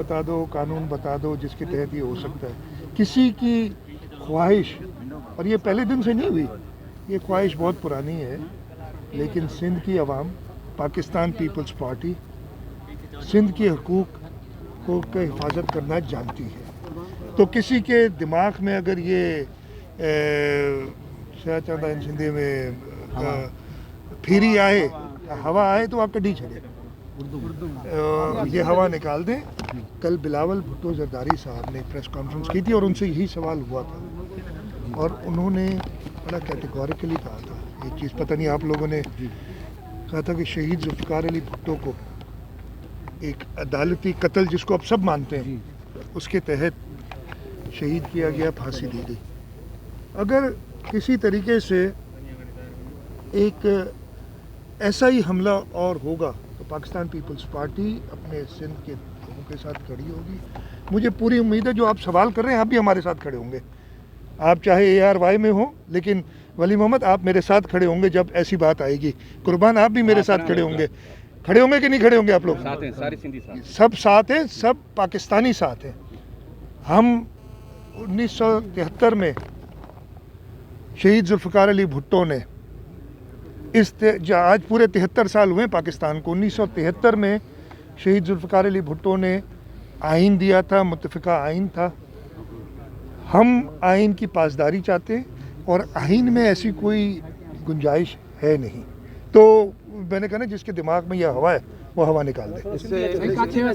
बता दो, कानून बता दो जिसके तहत ये हो सकता है। किसी की ख्वाहिश, और ये पहले दिन से नहीं हुई, ये ख्वाहिश बहुत पुरानी है, लेकिन सिंध की आवाम, पाकिस्तान पीपल्स पार्टी सिंध के हकूक़ को हिफाजत करना जानती है। तो किसी के दिमाग में अगर ये शायद चंदा सिंधी में फिरी आए, हवा आए तो आप कड़ी छड़े, ये हवा निकाल दें। कल बिलावल भुट्टो जरदारी साहब ने प्रेस कॉन्फ्रेंस की थी और उनसे यही सवाल हुआ था और उन्होंने बड़ा कैटेगोरिकली कहा था, ये चीज़ पता नहीं आप लोगों ने कहा था कि शहीद जुल्फ़िकार अली भुट्टो को एक अदालती कत्ल, जिसको अब सब मानते हैं, उसके तहत शहीद किया गया, फांसी दी गई। अगर किसी तरीके से एक ऐसा ही हमला और होगा तो पाकिस्तान पीपल्स पार्टी अपने सिंध के लोगों के साथ खड़ी होगी। मुझे पूरी उम्मीद है जो आप सवाल कर रहे हैं आप भी हमारे साथ खड़े होंगे। आप चाहे ARY में हो, लेकिन वली मोहम्मद आप मेरे साथ खड़े होंगे जब ऐसी बात आएगी। कुर्बान आप भी मेरे साथ खड़े होंगे। खड़े होंगे कि नहीं खड़े होंगे आप लोग? साथ हैं, सारे सिंधी साथ, सब साथ हैं, सब पाकिस्तानी साथ हैं। हम 1973 में शहीद जुल्फ़िकार अली भुट्टो ने आज पूरे 73 साल हुए पाकिस्तान को। 1973 में शहीद जुल्फ़िकार अली भुट्टो ने आइन दिया था, मुत्तफ़िका आइन था। हम आइन की पासदारी चाहते हैं और आइन में ऐसी कोई गुंजाइश है नहीं। तो मैंने कहा ना, जिसके दिमाग में यह हवा है वो हवा निकाल दे।